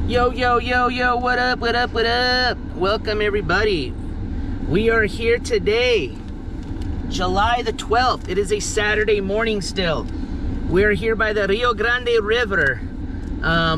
Yo, yo, yo, yo, what up, what up, what up? Welcome, everybody. We are here today, July the 12th. It is a Saturday morning still. We're here by the Rio Grande River.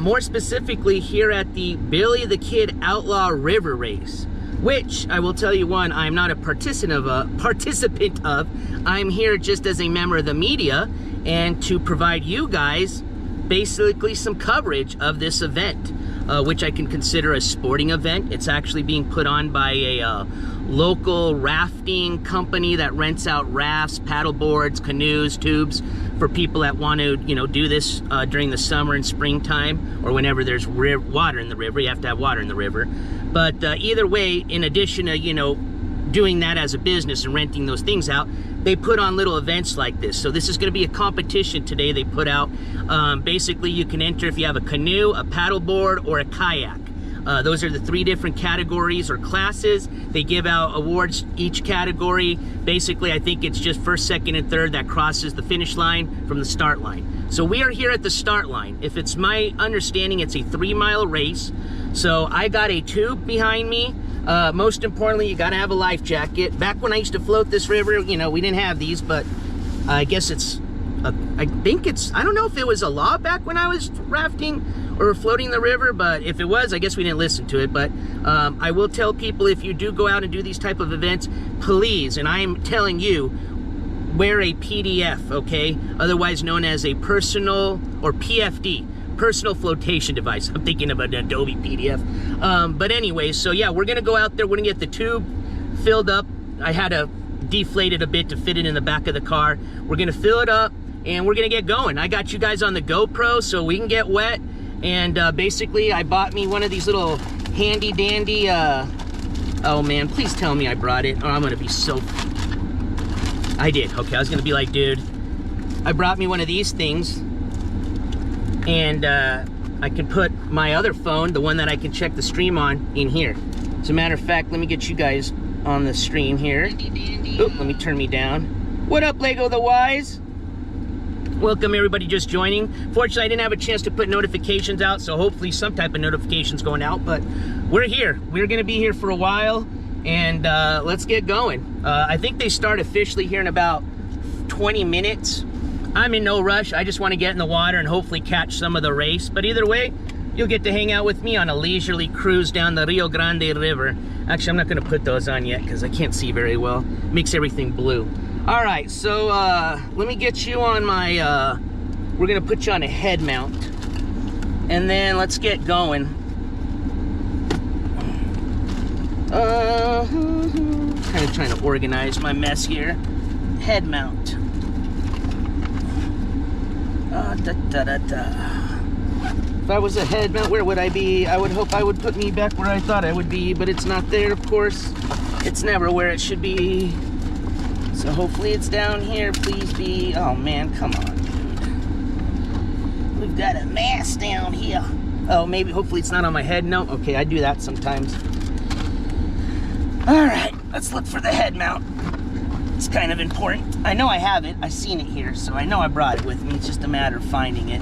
More specifically, here at the Billy the Kid Outlaw River Race, which I will tell you one, I'm not a participant of. I'm here just as a member of the media and to provide you guys basically some coverage of this event. Which I can consider a sporting event. It's actually being put on by a local rafting company that rents out rafts, paddle boards, canoes, tubes for people that want to, do this during the summer and springtime, or whenever there's water in the river. You have to have water in the river. But either way, in addition to, doing that as a business and renting those things out, they put on little events like this. So this is going to be a competition today they put out. Basically, you can enter if you have a canoe, a paddleboard, or a kayak. Those are the three different categories or classes. They give out awards each category. Basically, I think it's just first, second, and third that crosses the finish line from the start line. So we are here at the start line. If it's my understanding, it's a 3-mile race. So I got a tube behind me. Most importantly, you gotta have a life jacket. Back when I used to float this river, we didn't have these, but I guess I don't know if it was a law back when I was rafting or floating the river, but if it was, I guess we didn't listen to it. But I will tell people, if you do go out and do these type of events, please, and I'm telling you, wear a PDF, okay? Otherwise known as a personal, or PFD. Personal flotation device. I'm thinking of an Adobe PDF. But anyway, so yeah, we're gonna go out there. We're gonna get the tube filled up. I had to deflate it a bit to fit it in the back of the car. We're gonna fill it up and we're gonna get going. I got you guys on the GoPro so we can get wet. And basically, I bought me one of these little handy dandy, oh man, please tell me I brought it, or I'm gonna be so... I did, okay, I was gonna be like, dude, I brought me one of these things. And I can put my other phone, the one that I can check the stream on, in here. As a matter of fact, let me get you guys on the stream here. Oop, let me turn me down. What up, Lego the Wise? Welcome everybody just joining. Fortunately, I didn't have a chance to put notifications out, so hopefully some type of notifications going out, but we're here. We're gonna be here for a while, and let's get going. I think they start officially here in about 20 minutes. I'm in no rush. I just want to get in the water and hopefully catch some of the race. But either way, you'll get to hang out with me on a leisurely cruise down the Rio Grande River. Actually, I'm not going to put those on yet because I can't see very well. Makes everything blue. All right, so let me get you on my... we're going to put you on a head mount. And then let's get going. Kind of trying to organize my mess here. Head mount. If I was a head mount, where would I be? I would hope I would put me back where I thought I would be, but it's not there, of course. It's never where it should be. So hopefully it's down here. Please be. Oh man, come on, dude. We've got a mess down here. Oh, maybe, hopefully it's not on my head. No, okay, I do that sometimes. All right, let's look for the head mount. It's kind of important. I know I have it. I've seen it here, so I know I brought it with me. It's just a matter of finding it.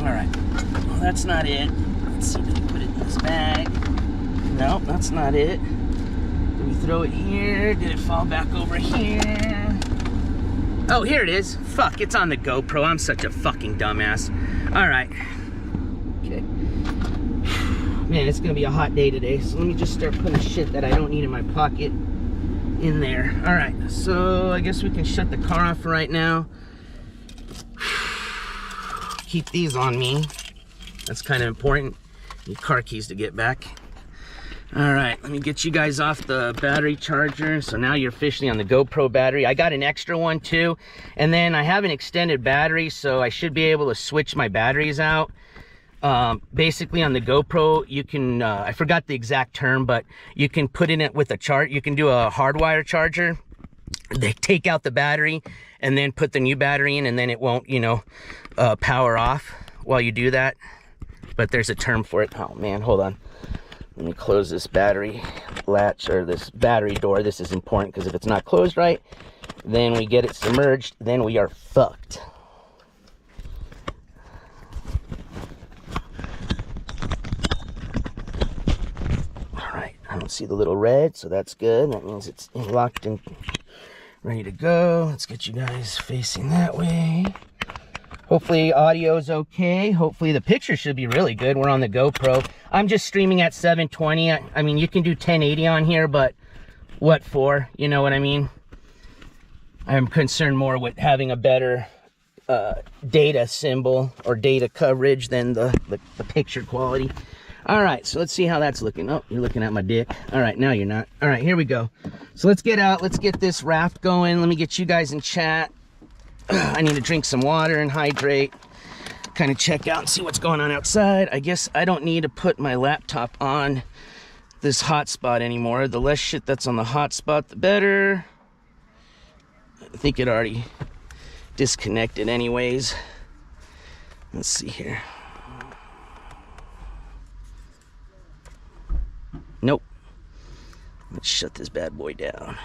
All right. Well, that's not it. Let's see, did we put it in this bag? No, that's not it. Did we throw it here? Did it fall back over here? Oh, here it is. Fuck, it's on the GoPro. I'm such a fucking dumbass. All right. Okay. Man, it's gonna be a hot day today, so let me just start putting shit that I don't need in my pocket in there. All right, so I guess we can shut the car off right now. Keep these on me. That's kind of important. Need car keys to get back. All right, let me get you guys off the battery charger. So now you're officially on the GoPro battery. I got an extra one too, and then I have an extended battery, so I should be able to switch my batteries out. Basically on the GoPro, you can, I forgot the exact term, but you can put in it with a chart. You can do a hardwire charger. They take out the battery and then put the new battery in, and then it won't, power off while you do that. But there's a term for it. Oh man, hold on. Let me close this battery latch, or this battery door. This is important because if it's not closed right, then we get it submerged, then we are fucked. See the little red, so that's good. That means it's locked and ready to go. Let's get you guys facing that way. Hopefully audio's okay. Hopefully the picture should be really good. We're on the GoPro. I'm just streaming at 720. I mean, you can do 1080 on here, but what for? You know what I mean? I'm concerned more with having a better data symbol or data coverage than the picture quality. All right, so let's see how that's looking. Oh, you're looking at my dick. All right, now you're not. All right, here we go. So let's get out. Let's get this raft going. Let me get you guys in chat. I need to drink some water and hydrate, kind of check out and see what's going on outside. I guess I don't need to put my laptop on this hotspot anymore. The less shit that's on the hotspot, the better. I think it already disconnected anyways. Let's see here. Nope. Let's shut this bad boy down.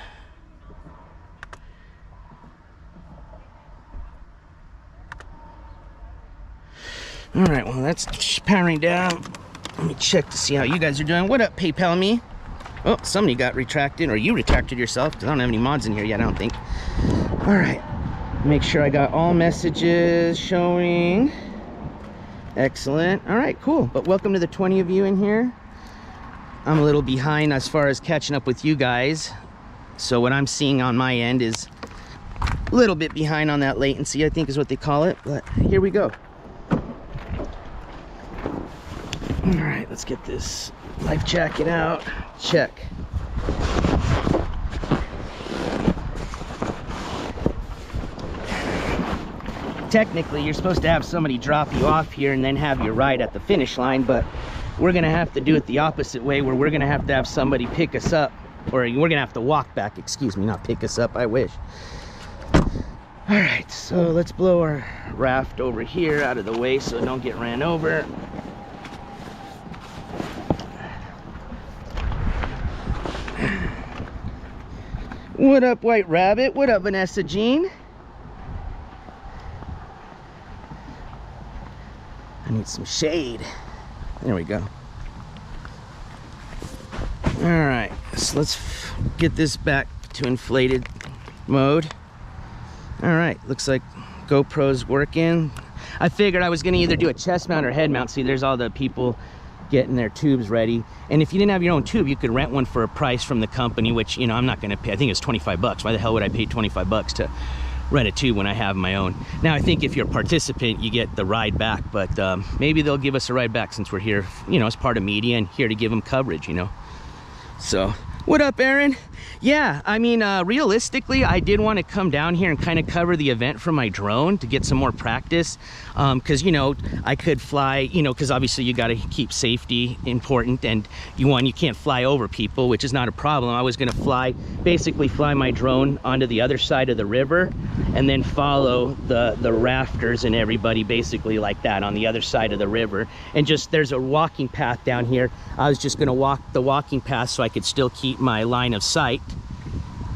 All right, well, that's powering down. Let me check to see how you guys are doing. What up, PayPal me? Oh, somebody got retracted, or you retracted yourself, because I don't have any mods in here yet, I don't think. All right, make sure I got all messages showing. Excellent. All right, cool. But welcome to the 20 of you in here. I'm a little behind as far as catching up with you guys. So what I'm seeing on my end is a little bit behind on that latency, I think is what they call it. But here we go. All right, let's get this life jacket out. Check. Technically, you're supposed to have somebody drop you off here and then have your ride at the finish line, but we're gonna have to do it the opposite way, where we're gonna have somebody pick us up, or we're gonna have to walk back, excuse me, not pick us up, I wish. All right, so let's blow our raft over here out of the way so it don't get ran over. What up, White Rabbit? What up, Vanessa Jean? I need some shade. There we go. All right, so let's get this back to inflated mode. All right, looks like GoPro's working. I figured I was gonna either do a chest mount or head mount. See, there's all the people getting their tubes ready. And if you didn't have your own tube, you could rent one for a price from the company, which, you know, I'm not gonna pay. I think it's 25 bucks. Why the hell would I pay 25 bucks to rent a tube when I have my own? Now, I think if you're a participant, you get the ride back, but maybe they'll give us a ride back since we're here, you know, as part of media and here to give them coverage, you know. So, what up, Aaron? Yeah, I mean, realistically, I did want to come down here and kind of cover the event from my drone to get some more practice. Because, you know, I could fly, you know, because obviously you got to keep safety important, and you can't fly over people, which is not a problem. I was going to basically fly my drone onto the other side of the river and then follow the rafters and everybody basically like that on the other side of the river. And just, there's a walking path down here. I was just going to walk the walking path so I could still keep my line of sight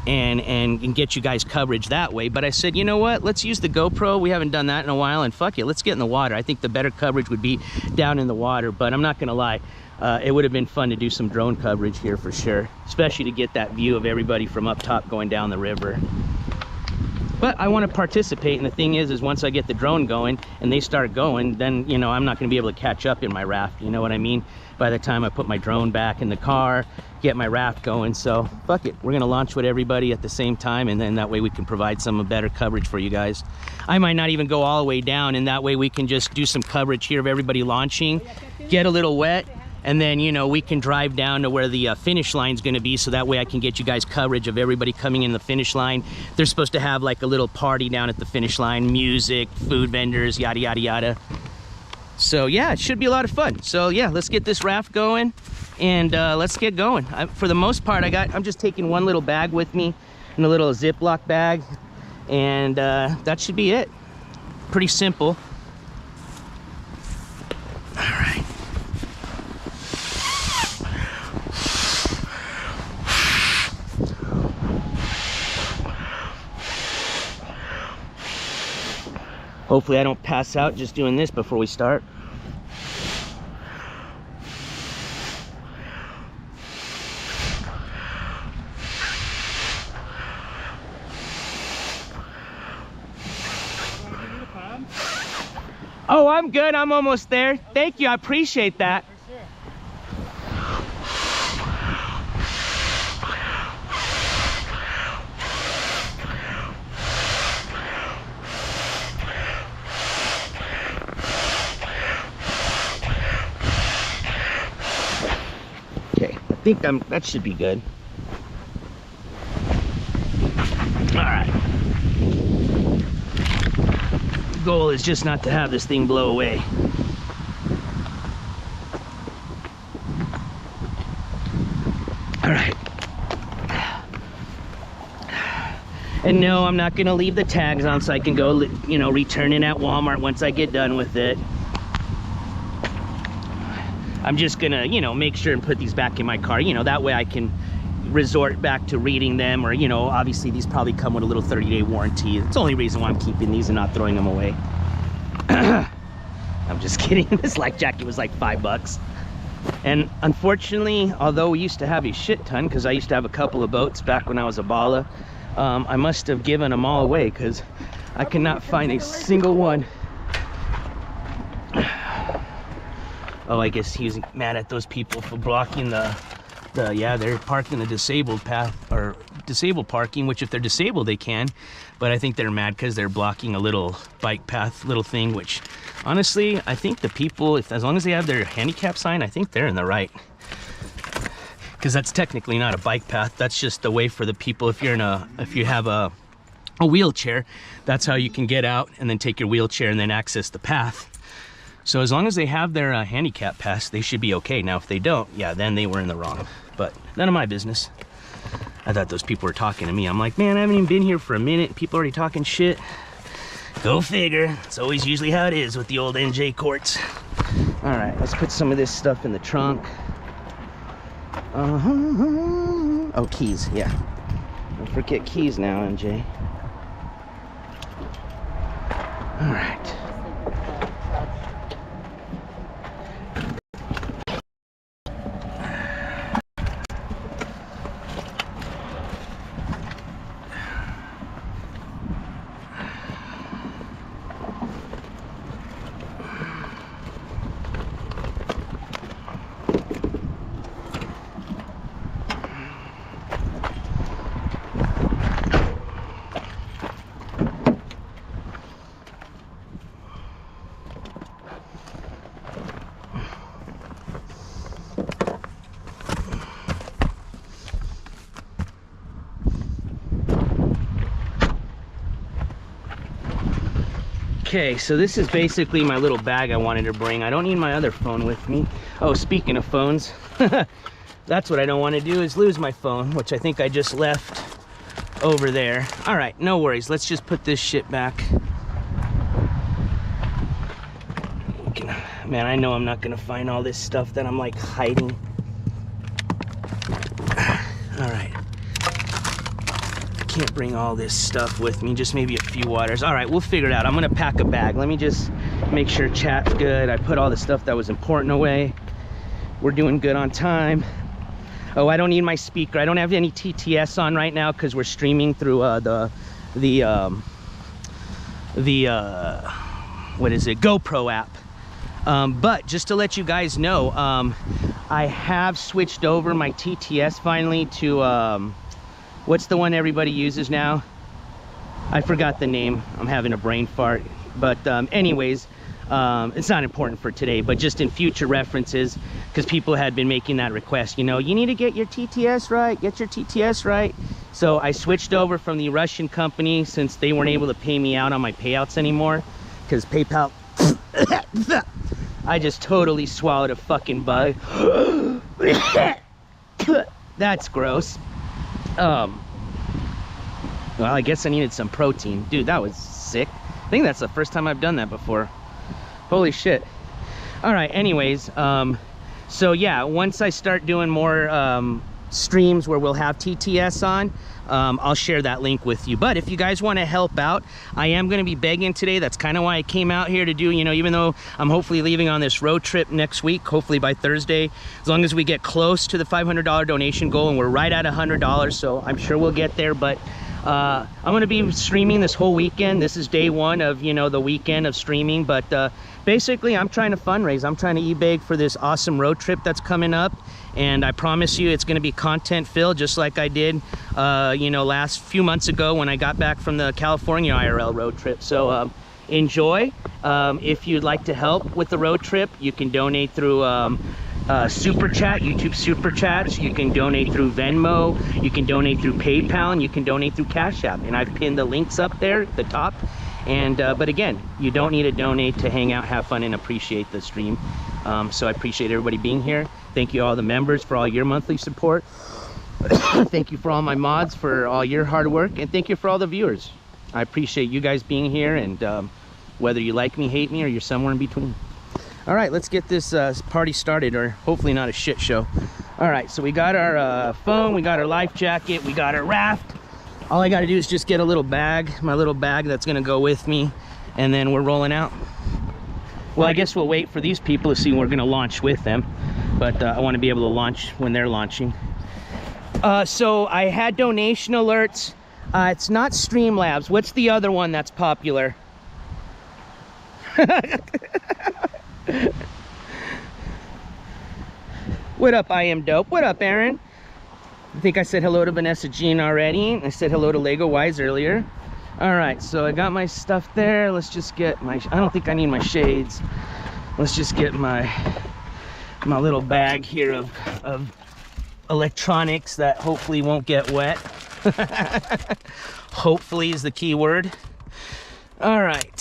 and get you guys coverage that way. But I said, you know what, let's use the GoPro. We haven't done that in a while, and fuck it, let's get in the water. I think the better coverage would be down in the water, but I'm not gonna lie, it would have been fun to do some drone coverage here for sure, especially to get that view of everybody from up top going down the river. But I want to participate, and the thing is once I get the drone going and they start going, then, you know, I'm not going to be able to catch up in my raft, you know what I mean? By the time I put my drone back in the car, get my raft going. So fuck it, we're going to launch with everybody at the same time, and then that way we can provide some better coverage for you guys. I might not even go all the way down, and that way we can just do some coverage here of everybody launching, get a little wet, and then, you know, we can drive down to where the finish line's going to be, so that way I can get you guys coverage of everybody coming in the finish line. They're supposed to have like a little party down at the finish line, music, food vendors, yada yada yada. So yeah, it should be a lot of fun. So yeah, let's get this raft going, and let's get going. For the most part, I'm just taking one little bag with me, and a little Ziploc bag, and that should be it. Pretty simple. All right. Hopefully I don't pass out just doing this before we start. I'm good. I'm almost there. Thank you. I appreciate that. Okay, I think that should be good. All right. The goal is just not to have this thing blow away. All right. And no, I'm not gonna leave the tags on so I can go, you know, return it at Walmart once I get done with it. I'm just gonna, you know, make sure and put these back in my car, you know, that way I can resort back to reading them, or, you know, obviously these probably come with a little 30-day warranty. It's the only reason why I'm keeping these and not throwing them away. I'm just kidding. This life jacket was like $5. And unfortunately, although we used to have a shit ton, because I used to have a couple of boats back when I was a bala, I must have given them all away because I cannot find a single one. Oh, I guess he was mad at those people for blocking yeah, they're parking the disabled path, or disabled parking, which if they're disabled they can, but I think they're mad because they're blocking a little bike path little thing, which honestly I think the people, as long as they have their handicap sign, I think they're in the right, because that's technically not a bike path. That's just a way for the people, if you have a wheelchair, that's how you can get out and then take your wheelchair and then access the path. So as long as they have their handicap pass, they should be okay. Now if they don't, yeah, then they were in the wrong, but none of my business. I thought those people were talking to me. I'm like, man, I haven't even been here for a minute, people already talking shit. Go figure. It's always usually how it is with the old NJCourts. All right, let's put some of this stuff in the trunk. Oh, keys, yeah. Don't forget keys now, MJ. All right. Okay, so this is basically my little bag I wanted to bring. I don't need my other phone with me. Oh, speaking of phones, that's what I don't want to do, is lose my phone, which I think I just left over there. All right, no worries. Let's just put this shit back. Man, I know I'm not gonna find all this stuff that I'm like hiding. All right. Can't bring all this stuff with me, just maybe a few waters. All right, we'll figure it out. I'm gonna pack a bag. Let me just make sure chat's good. I put all the stuff that was important away. We're doing good on time. Oh, I don't need my speaker. I don't have any TTS on right now because we're streaming through the what is it, GoPro app. But just to let you guys know, I have switched over my TTS finally to what's the one everybody uses now? I forgot the name. I'm having a brain fart. But anyways, it's not important for today, but just in future references, because people had been making that request, you know, you need to get your TTS right, get your TTS right. So I switched over from the Russian company since they weren't able to pay me out on my payouts anymore, because PayPal, I just totally swallowed a fucking bug. That's gross. Well, I guess I needed some protein. Dude, that was sick. I think that's the first time I've done that before. Holy shit. All right, anyways, so yeah, once I start doing more streams where we'll have TTS on, I'll share that link with you. But if you guys want to help out, I am going to be begging today. That's kind of why I came out here to do, you know, even though I'm hopefully leaving on this road trip next week, hopefully by Thursday, as long as we get close to the $500 donation goal, and we're right at $100, so I'm sure we'll get there. But I'm going to be streaming this whole weekend. This is day one of, you know, the weekend of streaming, but basically I'm trying to fundraise. I'm trying to e-bag for this awesome road trip that's coming up, and I promise you it's going to be content filled, just like I did you know, last few months ago when I got back from the California IRL road trip. So enjoy. If you'd like to help with the road trip, you can donate through Superchat, YouTube Super Chats. You can donate through Venmo, you can donate through PayPal, and you can donate through Cashapp, and I've pinned the links up there at the top. And but again, you don't need to donate to hang out, have fun, and appreciate the stream. So I appreciate everybody being here. Thank you all the members for all your monthly support. Thank you for all my mods for all your hard work, and thank you for all the viewers. I appreciate you guys being here, and whether you like me, hate me, or you're somewhere in between. All right, let's get this party started, or hopefully not a shit show. All right, so we got our phone, we got our life jacket, we got our raft. All I got to do is just get a little bag, my little bag that's going to go with me, and then we're rolling out. Well, I guess we'll wait for these people to see when we're going to launch with them, but I want to be able to launch when they're launching. So I had donation alerts. It's not Streamlabs. What's the other one that's popular? What up, I am dope? What up, Aaron? I think I said hello to Vanessa Jean already. I said hello to Lego Wise earlier. All right, so I got my stuff there. Let's just get my, I don't think I need my shades. Let's just get my little bag here of electronics that hopefully won't get wet. Hopefully is the key word. All right.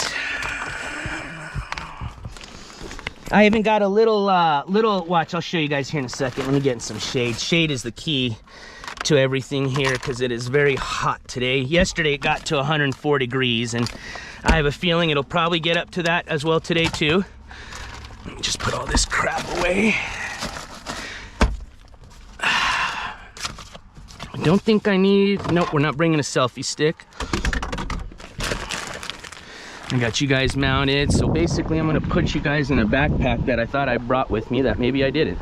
I even got a little watch. I'll show you guys here in a second. Let me get in some shade. Shade is the key to everything here because it is very hot today. Yesterday it got to 104 degrees, and I have a feeling it'll probably get up to that as well today too. Let me just put all this crap away. I don't think I need, nope, we're not bringing a selfie stick. I got you guys mounted, so basically I'm gonna put you guys in a backpack that I thought I brought with me that maybe I didn't.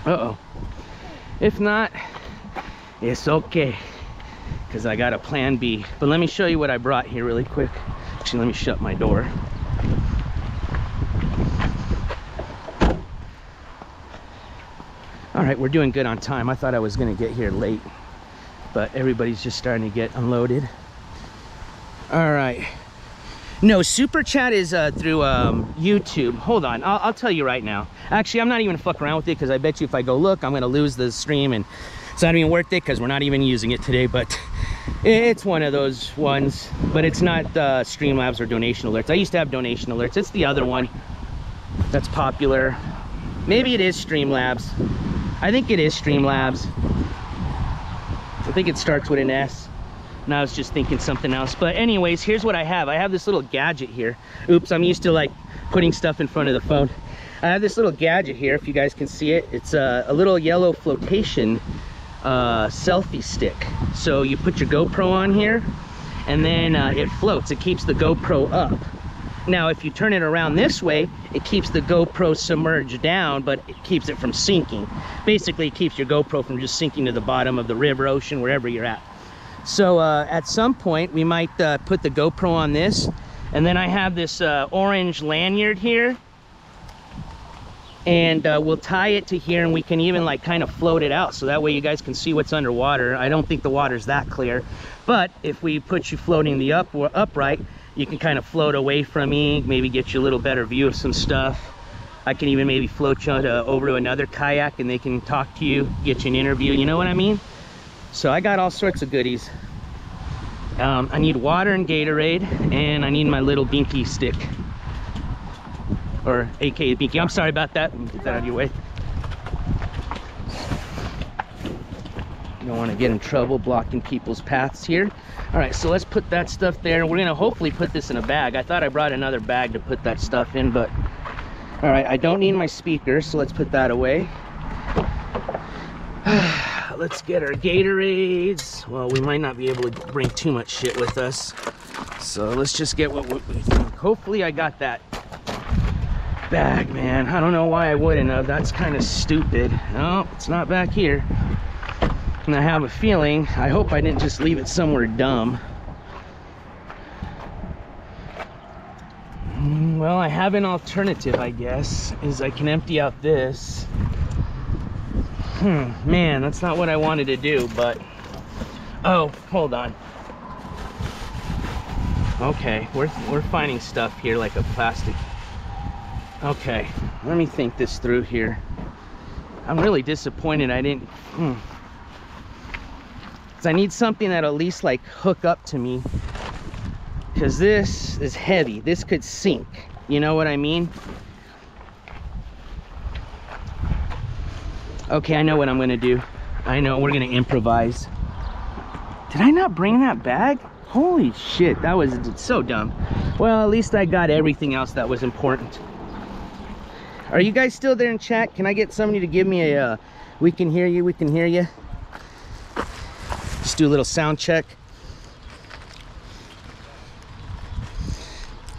Uh-oh. If not, it's okay, because I got a plan B. But let me show you what I brought here really quick. Actually, let me shut my door. All right, we're doing good on time. I thought I was gonna get here late, but everybody's just starting to get unloaded. All right. No, Super Chat is through YouTube. Hold on, I'll tell you right now. Actually, I'm not even gonna fuck around with it because I bet you if I go look, I'm gonna lose the stream, and it's not even worth it because we're not even using it today. But it's one of those ones. But it's not Streamlabs or donation alerts. I used to have donation alerts. It's the other one that's popular. Maybe it is Streamlabs. I think it is Streamlabs. I think it starts with an S. And I was just thinking something else. But anyways, here's what I have. I have this little gadget here. Oops, I'm used to like putting stuff in front of the phone. I have this little gadget here, if you guys can see it. It's a little yellow flotation selfie stick. So you put your GoPro on here, and then it floats. It keeps the GoPro up. Now, if you turn it around this way, it keeps the GoPro submerged down, but it keeps it from sinking. Basically, it keeps your GoPro from just sinking to the bottom of the river, ocean, wherever you're at. So at some point we might put the GoPro on this, and then I have this orange lanyard here, and we'll tie it to here, and we can even like kind of float it out so that way you guys can see what's underwater. I don't think the water's that clear, but if we put you floating the upright, you can kind of float away from me, maybe get you a little better view of some stuff. I can even maybe float you over to another kayak and they can talk to you, get you an interview, you know what I mean? So I got all sorts of goodies. I need water and Gatorade, and I need my little binky stick, or aka binky. I'm sorry about that. Let me get that out of your way. You don't want to get in trouble blocking people's paths here. All right, so let's put that stuff there. We're gonna hopefully put this in a bag. I thought I brought another bag to put that stuff in, but all right, I don't need my speaker, so let's put that away. Let's get our Gatorades. Well, we might not be able to bring too much shit with us, so let's just get what we think. Hopefully I got that bag, man. I don't know why I wouldn't have. That's kind of stupid. No, it's not back here. And I have a feeling, I hope I didn't just leave it somewhere dumb. Well, I have an alternative, I guess, is I can empty out this. Man, that's not what I wanted to do, but... Oh, hold on. Okay, we're finding stuff here like a plastic. Okay, let me think this through here. I'm really disappointed I didn't... I need something that'll at least like hook up to me, because this is heavy. This could sink, you know what I mean? Okay, I know what I'm gonna do. I know, we're gonna improvise. Did I not bring that bag? Holy shit, that was so dumb. Well, at least I got everything else that was important. Are you guys still there in chat? Can I get somebody to give me a we can hear you, we can hear you? Just do a little sound check.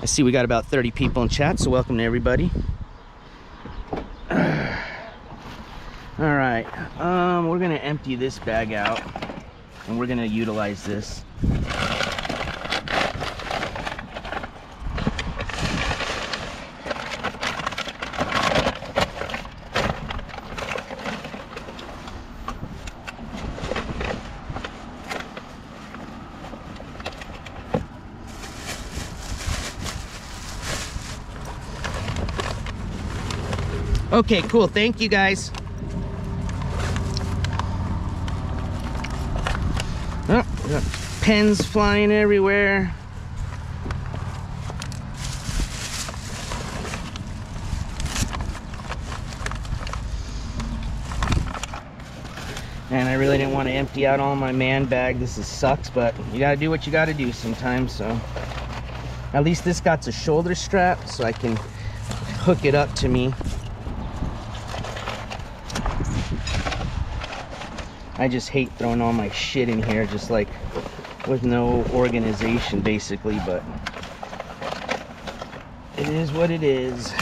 I see we got about 30 people in chat, so welcome to everybody. All right, we're gonna empty this bag out and we're gonna utilize this. Okay, cool. Thank you, guys. Oh, we got pens flying everywhere. And I really didn't want to empty out all my man bag. This sucks, but you gotta do what you gotta do sometimes. So at least this got a shoulder strap so I can hook it up to me. I just hate throwing all my shit in here just like with no organization basically, but it is what it is.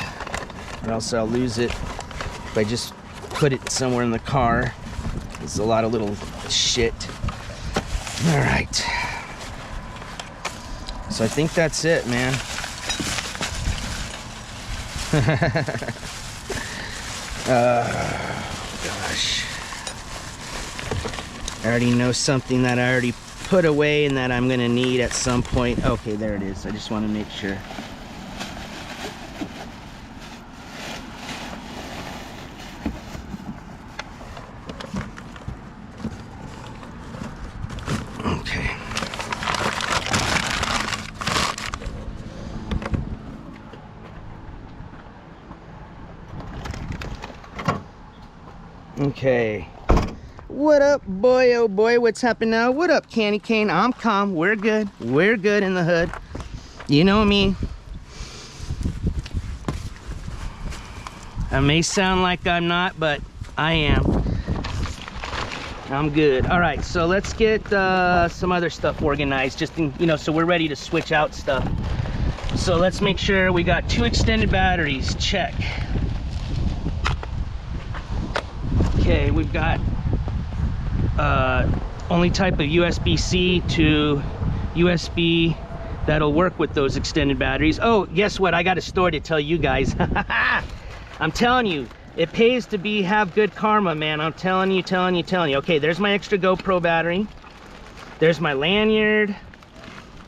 Or else I'll lose it if I just put it somewhere in the car. There's a lot of little shit. All right. So I think that's it, man. Gosh. I already know something that I already put away and that I'm gonna need at some point. Okay, there it is. I just want to make sure. Okay. Okay. What up, boy? Oh boy, what's happening now? What up, Candy Cane? I'm calm. We're good. We're good in the hood. You know me. I may sound like I'm not, but I am. I'm good. All right, so let's get some other stuff organized, just in, you know, so we're ready to switch out stuff. So let's make sure we got 2 extended batteries. Check. Okay, we've got only type of USB-C to USB that'll work with those extended batteries. Oh, guess what? I got a story to tell you guys. I'm telling you, it pays to have good karma, man. I'm telling you. Okay, there's my extra GoPro battery. There's my lanyard.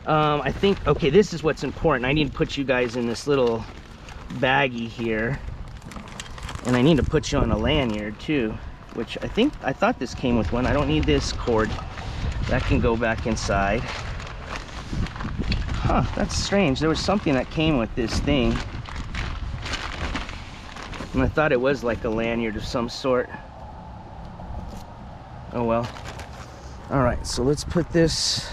I think, okay, this is what's important. I need to put you guys in this little baggie here. And I need to put you on a lanyard too, which I thought this came with one. I don't need this cord. That can go back inside. Huh, that's strange. There was something that came with this thing. And I thought it was like a lanyard of some sort. Oh well. All right, so let's put this.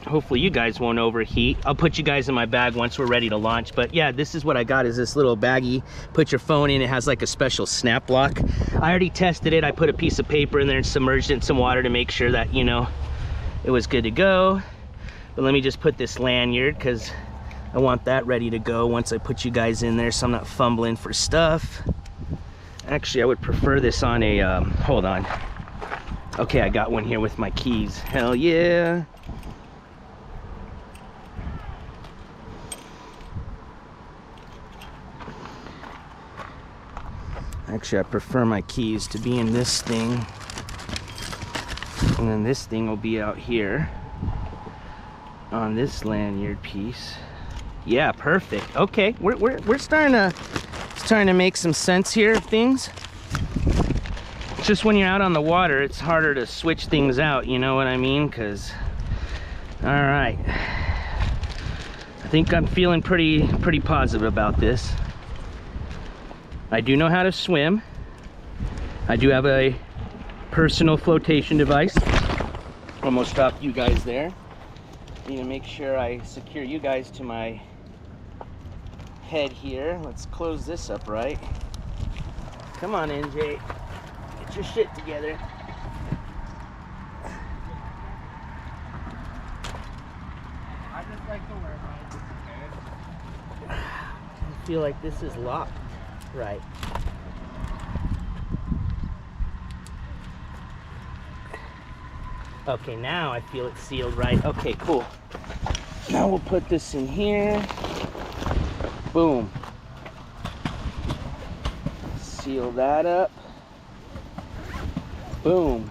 Hopefully you guys won't overheat. I'll put you guys in my bag once we're ready to launch. But yeah, this is what I got, is this little baggie. Put your phone in, it has like a special snap lock. I already tested it. I put a piece of paper in there and submerged it in some water to make sure that, you know, it was good to go. But let me just put this lanyard, because I want that ready to go once I put you guys in there, so I'm not fumbling for stuff. Actually, I would prefer this on a, hold on. Okay, I got one here with my keys. Hell yeah. Actually, I prefer my keys to be in this thing. And then this thing will be out here on this lanyard piece. Yeah, perfect. Okay, we're starting to make some sense here of things. It's just when you're out on the water, it's harder to switch things out, you know what I mean? Because, all right. I think I'm feeling pretty positive about this. I do know how to swim. I do have a personal flotation device. Almost dropped you guys there. Need to make sure I secure you guys to my head here. Let's close this up right. Come on, NJ. Get your shit together. I just like to wear mine. I feel like this is locked. Right. Okay, now I feel it sealed right. Okay, cool. Now we'll put this in here. Boom. Seal that up. Boom.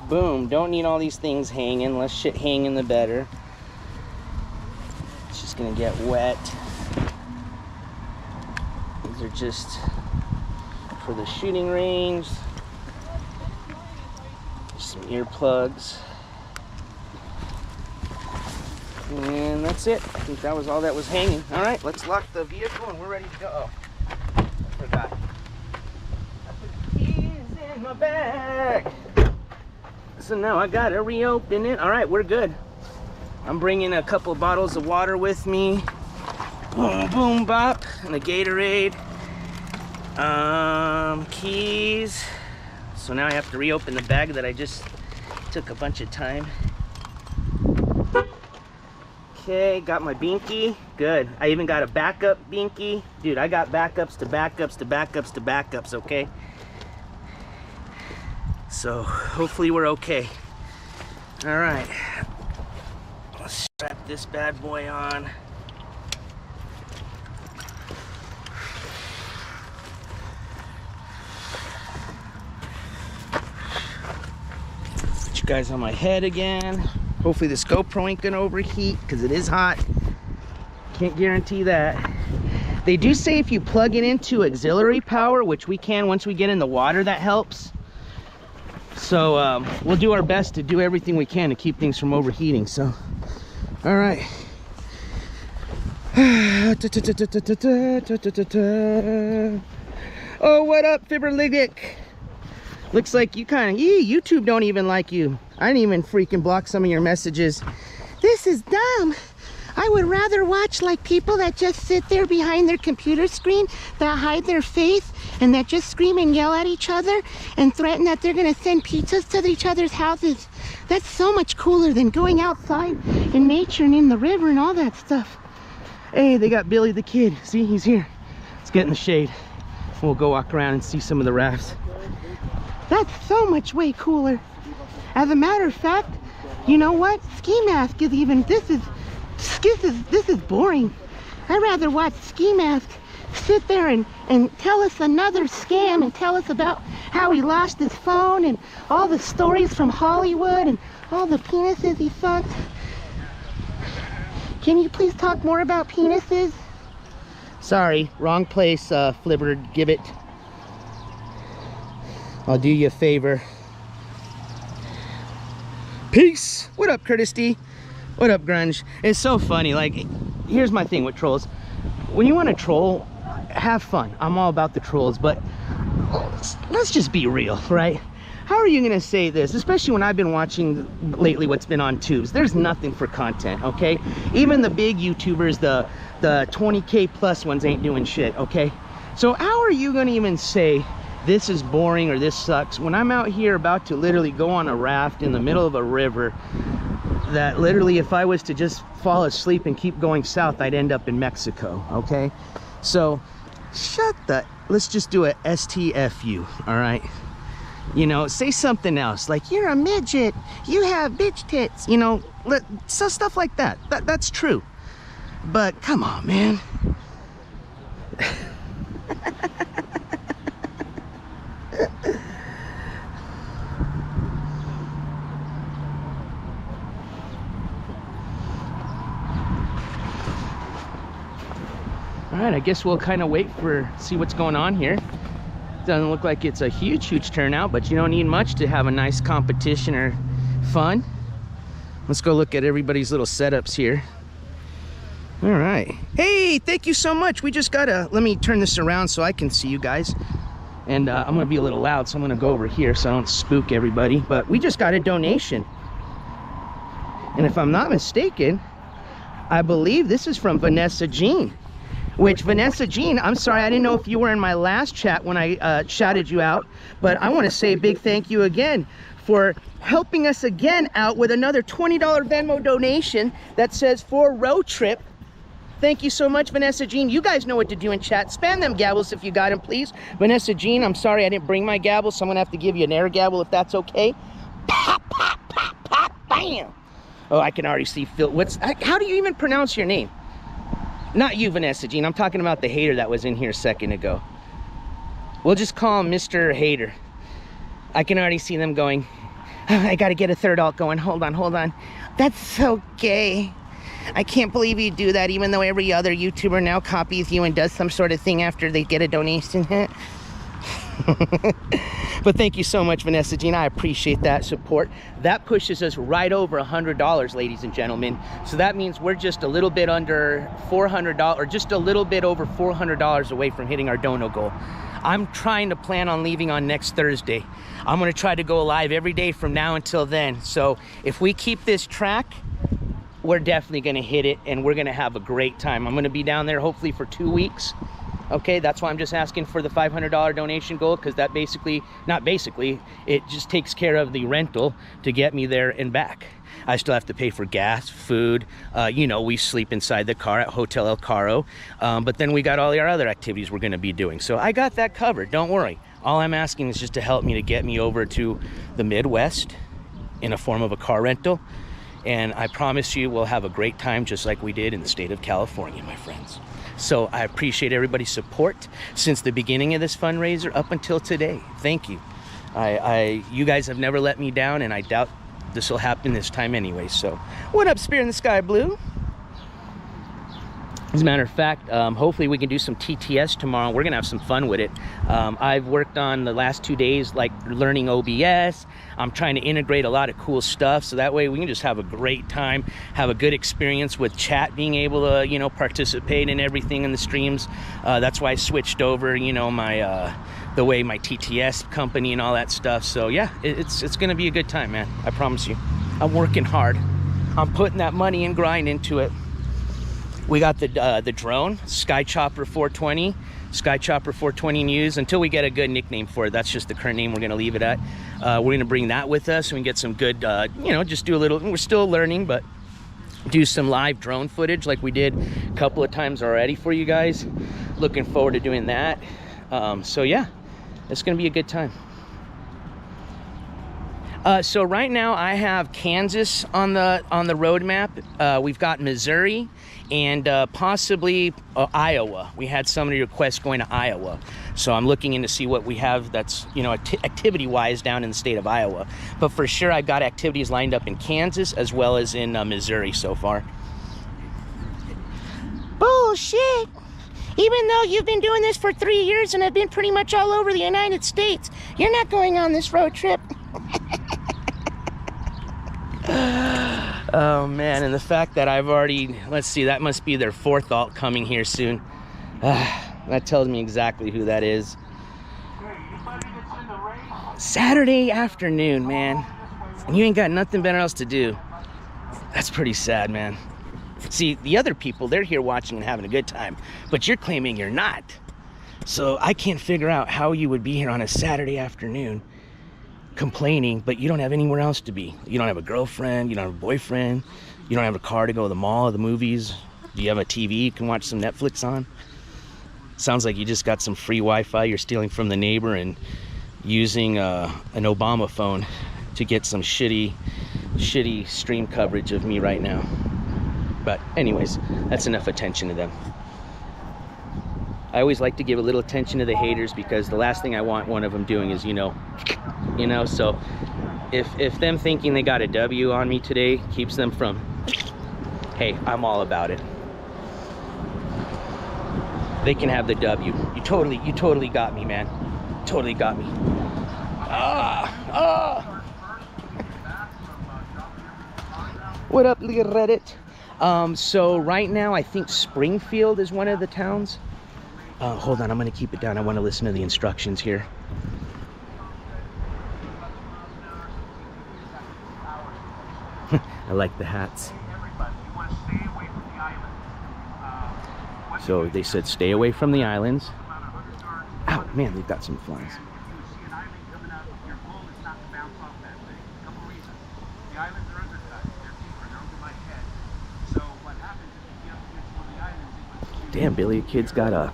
Boom. Don't need all these things hanging. Less shit hanging, the better. It's just gonna get wet. These are just for the shooting range. Some earplugs. And that's it. I think that was all that was hanging. All right, let's lock the vehicle and we're ready to go. Oh, I forgot. I put the keys in my bag. So now I gotta reopen it. All right, we're good. I'm bringing a couple of bottles of water with me. Boom, boom, bop, and a Gatorade. Keys. So now I have to reopen the bag that I just took a bunch of time. Okay, got my binky. Good. I even got a backup binky. Dude, I got backups to backups to backups to backups, okay? So hopefully we're okay. All right. Let's strap this bad boy on. Put you guys on my head again. Hopefully this GoPro ain't gonna overheat because it is hot. Can't guarantee that. They do say if you plug it into auxiliary power, which we can once we get in the water, that helps. So we'll do our best to do everything we can to keep things from overheating. So, all right. Oh, what up, Fibberligic? Looks like you kind of, YouTube don't even like you. I didn't even freaking block some of your messages. This is dumb. I would rather watch like people that just sit there behind their computer screen, that hide their face, and that just scream and yell at each other and threaten that they're gonna send pizzas to each other's houses. That's so much cooler than going outside in nature and in the river and all that stuff. Hey, they got Billy the Kid. See, he's here. Let's get in the shade. We'll go walk around and see some of the rafts. That's so much way cooler. As a matter of fact, you know what? Ski mask is even, this is boring. I'd rather watch Ski Mask sit there and tell us another scam and tell us about how he lost his phone and all the stories from Hollywood and all the penises he fucked. Can you please talk more about penises? Sorry, wrong place, Flibber Gibbet. I'll do you a favor. Peace. What up, Curtis D? What up, Grunge? It's so funny. Like, here's my thing with trolls. When you want to troll, have fun. I'm all about the trolls, but let's just be real, right? how are you gonna say this, especially when I've been watching lately what's been on tubes? There's nothing for content, okay? Even the big YouTubers, the 20K plus ones ain't doing shit, okay? So how are you gonna even say this is boring or this sucks when I'm out here about to literally go on a raft in the middle of a river that literally, if I was to just fall asleep and keep going south, I'd end up in Mexico, okay? So let's just do a STFU, all right? You know, say something else, like you're a midget, you have bitch tits, you know, so stuff like that. That's true. But come on, man. All right, I guess we'll kind of wait see what's going on here. Doesn't look like it's a huge turnout, but you don't need much to have a nice competition or fun. Let's go look at everybody's little setups here. All right. Hey, thank you so much. We just gotta, let me turn this around so I can see you guys. And I'm gonna be a little loud, so I'm gonna go over here so I don't spook everybody. But we just got a donation. And if I'm not mistaken, I believe this is from Vanessa Jean. Which, Vanessa Jean, I'm sorry, I didn't know if you were in my last chat when I shouted you out, but I want to say a big thank you again for helping us again out with another $20 Venmo donation that says for road trip. Thank you so much, Vanessa Jean. You guys know what to do in chat. Spam them gavels if you got them, please. Vanessa Jean, I'm sorry I didn't bring my gavel, so I'm going to have to give you an air gavel if that's okay. Pop, pop, pop, pop, bam. Oh, I can already see Phil. How do you even pronounce your name? Not you, Vanessa Jean. I'm talking about the hater that was in here a second ago. We'll just call him Mr. Hater. I can already see them going, oh, I gotta get a third alt going. Hold on. That's so gay. I can't believe you do that, even though every other YouTuber now copies you and does some sort of thing after they get a donation. But thank you so much, Vanessa Jean. I appreciate that support. That pushes us right over $100, ladies and gentlemen. So that means we're just a little bit under $400, or just a little bit over $400 away from hitting our dono goal. I'm trying to plan on leaving on next Thursday. I'm going to try to go live every day from now until then. So if we keep this track, we're definitely going to hit it, and we're going to have a great time. I'm going to be down there hopefully for 2 weeks. Okay, that's why I'm just asking for the $500 donation goal, because that it just takes care of the rental to get me there and back. I still have to pay for gas, food. You know, we sleep inside the car at Hotel El Caro. But then we got all our other activities we're going to be doing. So I got that covered. Don't worry. All I'm asking is just to help me to get me over to the Midwest in a form of a car rental. And I promise you we'll have a great time just like we did in the state of California, my friends. So I appreciate everybody's support since the beginning of this fundraiser up until today. Thank you. You guys have never let me down, and I doubt this will happen this time anyway. So what up, Spear in the Sky Blue? As a matter of fact, hopefully we can do some TTS tomorrow. We're gonna have some fun with it. I've worked on the last 2 days, like learning OBS. I'm trying to integrate a lot of cool stuff, so that way we can just have a great time, have a good experience with chat, being able to, you know, participate in everything in the streams. That's why I switched over, you know, the way my TTS company and all that stuff. So yeah, it's gonna be a good time, man. I promise you. I'm working hard. I'm putting that money and grind into it. We got the drone, Skychopper 420. Skychopper 420 News, until we get a good nickname for it. That's just the current name we're going to leave it at. We're going to bring that with us, and we can get some good, you know, just do a little, we're still learning, but do some live drone footage like we did a couple of times already for you guys. Looking forward to doing that. So yeah, it's going to be a good time. So right now I have Kansas on the roadmap. We've got Missouri and possibly Iowa. We had somebody request going to Iowa, so I'm looking in to see what we have that's, you know, activity-wise down in the state of Iowa. But for sure, I've got activities lined up in Kansas as well as in Missouri so far. Bullshit! Even though you've been doing this for 3 years and have been pretty much all over the United States, you're not going on this road trip. Oh man, and the fact that I've already, let's see, that must be their 4th alt coming here soon. That tells me exactly who that is. Saturday afternoon, man. And you ain't got nothing better else to do. That's pretty sad, man. See, the other people, they're here watching and having a good time, but you're claiming you're not. So I can't figure out how you would be here on a Saturday afternoon complaining, but you don't have anywhere else to be. You don't have a girlfriend, you don't have a boyfriend, you don't have a car to go to the mall or the movies. Do you have a TV you can watch some Netflix on? Sounds like you just got some free Wi-Fi you're stealing from the neighbor and using an Obama phone to get some shitty stream coverage of me right now. But anyways, that's enough attention to them. I always like to give a little attention to the haters because the last thing I want one of them doing is, so if them thinking they got a W on me today keeps them from, hey, I'm all about it. They can have the W. You totally got me, man. Totally got me. What up, little Reddit? So right now I think Springfield is one of the towns. Hold on, I'm gonna keep it down. I want to listen to the instructions here. I like the hats. So they said stay away from the islands. Ow, man, they've got some flies. Damn, Billy, the kid's got a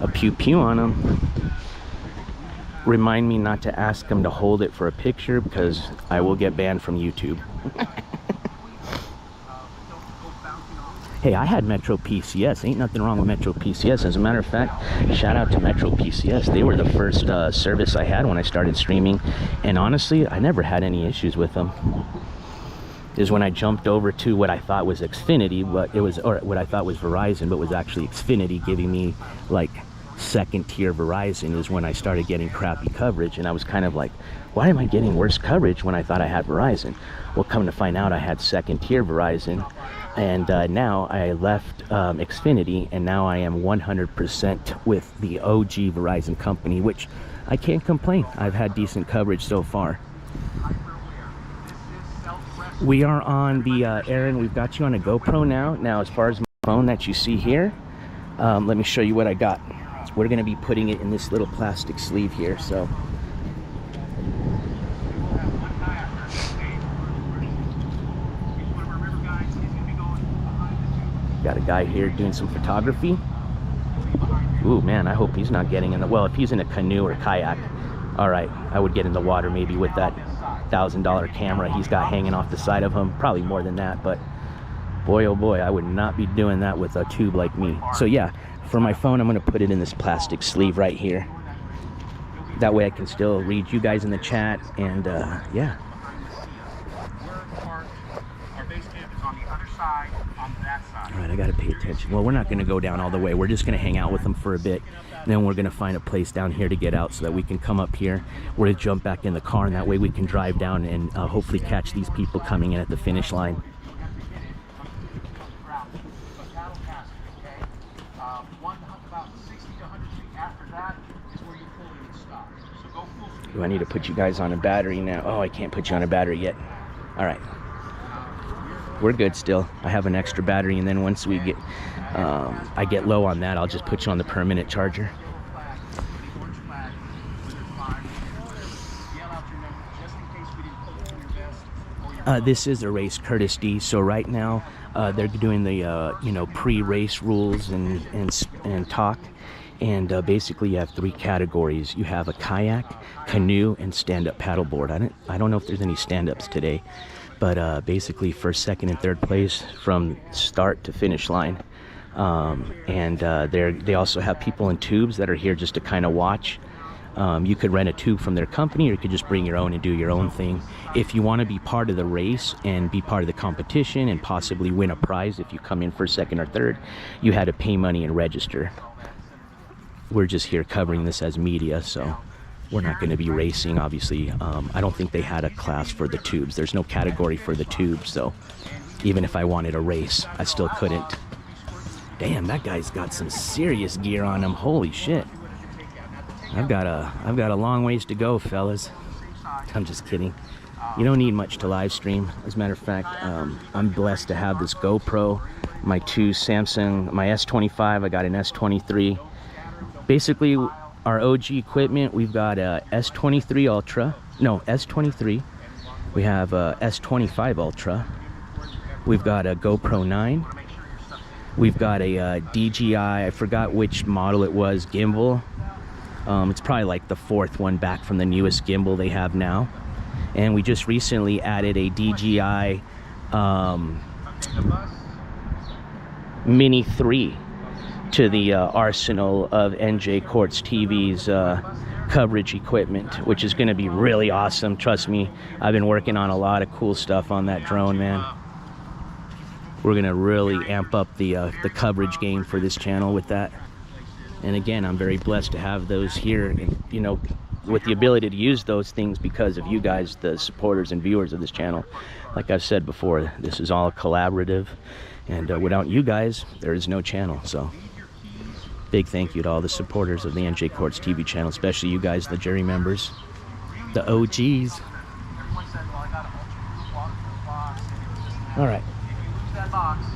pew-pew on him. Remind me not to ask him to hold it for a picture because I will get banned from YouTube. Hey, I had Metro PCS. Ain't nothing wrong with Metro PCS. As a matter of fact, shout out to Metro PCS. They were the first service I had when I started streaming. And honestly, I never had any issues with them. Is when I jumped over to what I thought was Xfinity, or what I thought was Verizon, but was actually Xfinity giving me like second tier Verizon, is when I started getting crappy coverage. And I was kind of like, why am I getting worse coverage when I thought I had Verizon? Well, come to find out I had second tier Verizon. And now I left Xfinity, and now I am 100% with the OG Verizon company, which I can't complain. I've had decent coverage so far. We are on the Aaron, we've got you on a GoPro now. Now, as far as my phone that you see here, let me show you what I got. We're going to be putting it in this little plastic sleeve here. So got a guy here doing some photography. Ooh, man, I hope he's not getting in the, well, if he's in a canoe or kayak, all right, I would get in the water maybe with that $1,000 camera he's got hanging off the side of him, probably more than that, but boy, oh boy, I would not be doing that with a tube like me. So yeah, for my phone, I'm going to put it in this plastic sleeve right here. That way I can still read you guys in the chat, and yeah. All right, I got to pay attention. Well, we're not going to go down all the way. We're just going to hang out with them for a bit. And then we're going to find a place down here to get out so that we can come up here. We're going to jump back in the car, and that way we can drive down and hopefully catch these people coming in at the finish line. Do I need to put you guys on a battery now? Oh, I can't put you on a battery yet. All right. We're good still. I have an extra battery, and then once we get, I get low on that, I'll just put you on the permanent charger. This is a race, Curtis D. So right now, they're doing the pre-race rules and talk. And basically, you have 3 categories. You have a kayak, canoe, and stand-up paddleboard. I don't know if there's any stand-ups today, but basically, first, second, and third place from start to finish line. They also have people in tubes that are here just to kind of watch. You could rent a tube from their company, or you could just bring your own and do your own thing. If you want to be part of the race and be part of the competition and possibly win a prize if you come in first, second, or third, you had to pay money and register. We're just here covering this as media, so we're not going to be racing, obviously. I don't think they had a class for the tubes. There's no category for the tubes, so even if I wanted a race, I still couldn't. Damn, that guy's got some serious gear on him. Holy shit. I've got a long ways to go, fellas. I'm just kidding. You don't need much to live stream. As a matter of fact, I'm blessed to have this GoPro, my two Samsung, my S25, I got an S23. Basically, our OG equipment, we've got a S23 Ultra, no, S23. We have a S25 Ultra. We've got a GoPro 9. We've got a DJI, I forgot which model it was, gimbal. It's probably like the 4th one back from the newest gimbal they have now. And we just recently added a DJI Mini 3 to the arsenal of NJCourts TV's coverage equipment, which is going to be really awesome. Trust me, I've been working on a lot of cool stuff on that drone, man. We're going to really amp up the coverage game for this channel with that. And again, I'm very blessed to have those here, and, you know, with the ability to use those things because of you guys, the supporters and viewers of this channel. Like I've said before, this is all collaborative, and without you guys, there is no channel. So big thank you to all the supporters of the NJCourts TV channel, especially you guys, the jury members, the OGs. All right,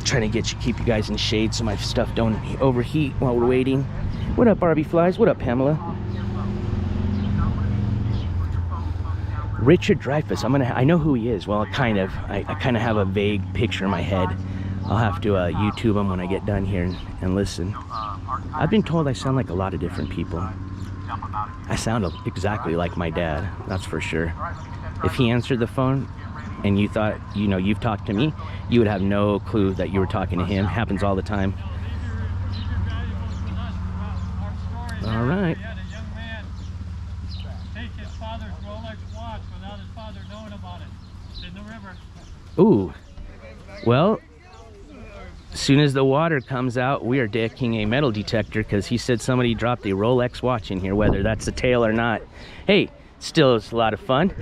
trying to keep you guys in shade so my stuff don't overheat while we're waiting. What up, Barbie Flies? What up, Pamela? Richard Dreyfuss, I know who he is. Well, I kind of have a vague picture in my head. I'll have to YouTube him when I get done here and listen. I've been told I sound like a lot of different people. I sound exactly like my dad, that's for sure. If he answered the phone and you thought, you know, you've talked to me, you would have no clue that you were talking to him. Happens all the time. All right. Ooh, well, as soon as the water comes out, we are decking a metal detector because he said somebody dropped a Rolex watch in here, whether that's a tail or not. Hey, still it's a lot of fun.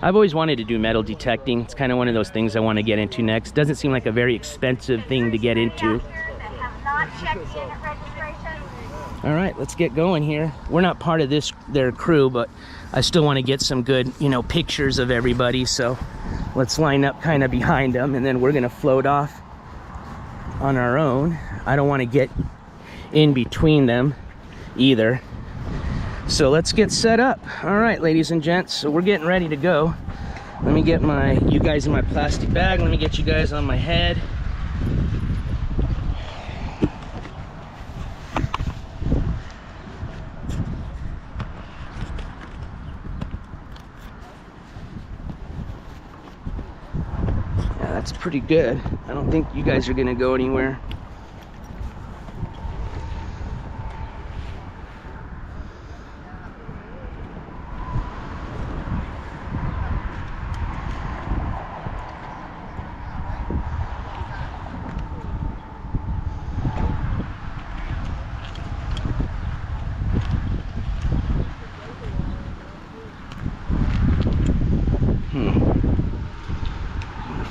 I've always wanted to do metal detecting. It's kind of one of those things I want to get into next. Doesn't seem like a very expensive thing to get into. All right, let's get going here. We're not part of their crew, but I still want to get some good, you know, pictures of everybody. So let's line up kind of behind them, and then we're gonna float off on our own. I don't want to get in between them either. So let's get set up. All right, ladies and gents, so we're getting ready to go. Let me get you guys in my plastic bag. Let me get you guys on my head. That's pretty good. I don't think you guys are gonna go anywhere.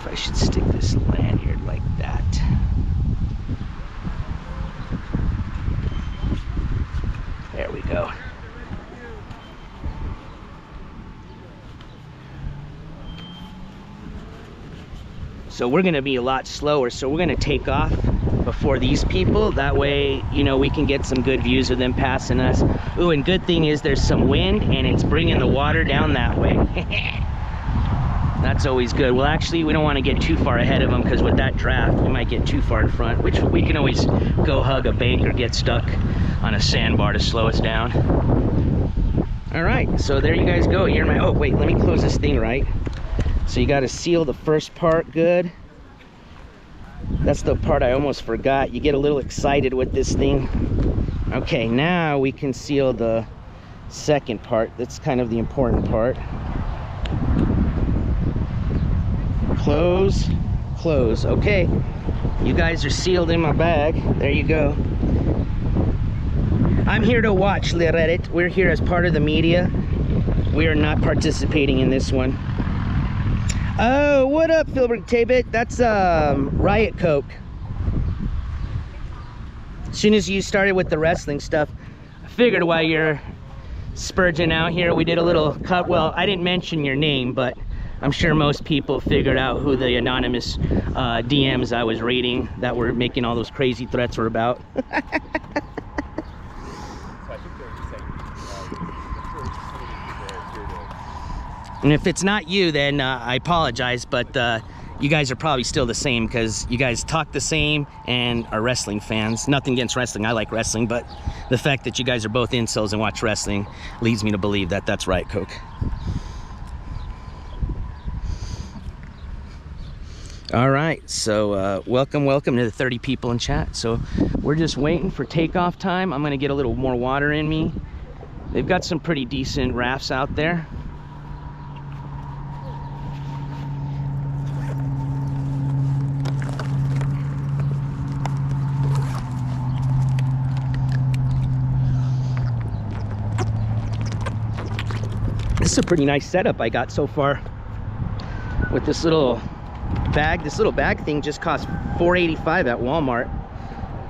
I should stick this lanyard like that. There we go. So we're gonna be a lot slower, so we're gonna take off before these people. That way, you know, we can get some good views of them passing us. Ooh, and good thing is there's some wind and it's bringing the water down that way. That's always good. Well, actually, we don't want to get too far ahead of them because with that draft, we might get too far in front, which we can always go hug a bank or get stuck on a sandbar to slow us down. All right, so there you guys go. You're oh, wait, let me close this thing right. So you got to seal the first part good. That's the part I almost forgot. You get a little excited with this thing. Okay, now we can seal the second part. That's kind of the important part. Close, close. Okay, you guys are sealed in my bag. There you go. I'm here to watch Reddit. We're here as part of the media. We are not participating in this one. Oh, what up, Philbert Tabit? That's Riot Coke. As soon as you started with the wrestling stuff, I figured while you're Spurgeon out here. We did a little cut. Well, I didn't mention your name, but I'm sure most people figured out who the anonymous DMs I was reading that were making all those crazy threats were about. And if it's not you, then I apologize, but you guys are probably still the same because you guys talk the same and are wrestling fans. Nothing against wrestling, I like wrestling, but the fact that you guys are both incels and watch wrestling leads me to believe that that's right, Coke. All right, so welcome to the 30 people in chat. So we're just waiting for takeoff time. I'm gonna get a little more water in me. They've got some pretty decent rafts out there. This is a pretty nice setup I got so far with this little bag. This little bag thing just cost $4.85 at Walmart,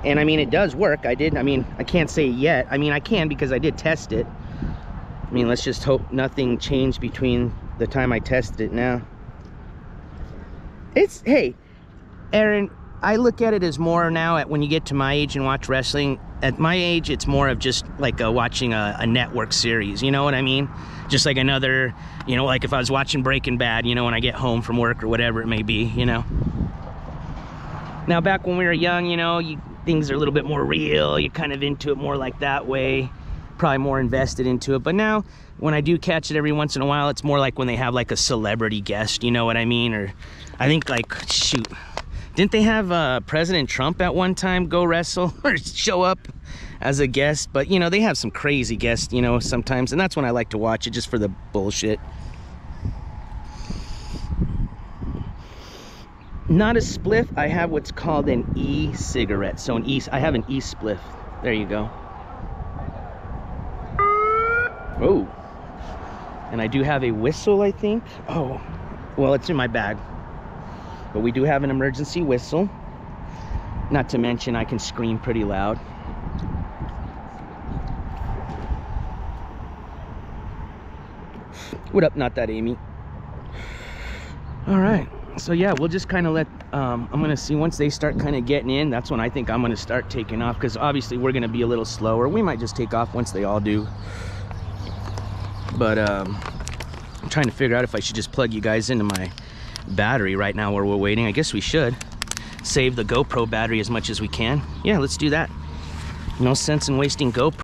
and I mean, it does work. I can't say yet. I mean, I can because I did test it. I mean, let's just hope nothing changed between the time I tested it now. Hey Aaron, I look at it as more now at when you get to my age and watch wrestling. At my age, it's more of just like watching a network series, you know what I mean? Just like another, you know, like if I was watching Breaking Bad, you know, when I get home from work or whatever it may be, you know. Now, back when we were young, you know, things are a little bit more real. You're kind of into it more like that way, probably more invested into it. But now, when I do catch it every once in a while, it's more like when they have like a celebrity guest, you know what I mean? Or I think like, shoot, didn't they have President Trump at one time go wrestle or show up as a guest? But, you know, they have some crazy guests, you know, sometimes. And that's when I like to watch it, just for the bullshit. Not a spliff. I have what's called an e-cigarette. So I have an e-spliff. There you go. Oh. And I do have a whistle, I think. Oh, well, it's in my bag. But we do have an emergency whistle. Not to mention I can scream pretty loud. What up, not that Amy? All right, so yeah, we'll just kind of let, I'm gonna see once they start kind of getting in, that's when I think I'm gonna start taking off, because obviously we're gonna be a little slower. We might just take off once they all do. But I'm trying to figure out if I should just plug you guys into my battery right now while we're waiting. I guess we should save the GoPro battery as much as we can. Yeah, let's do that. No sense in wasting GoPro.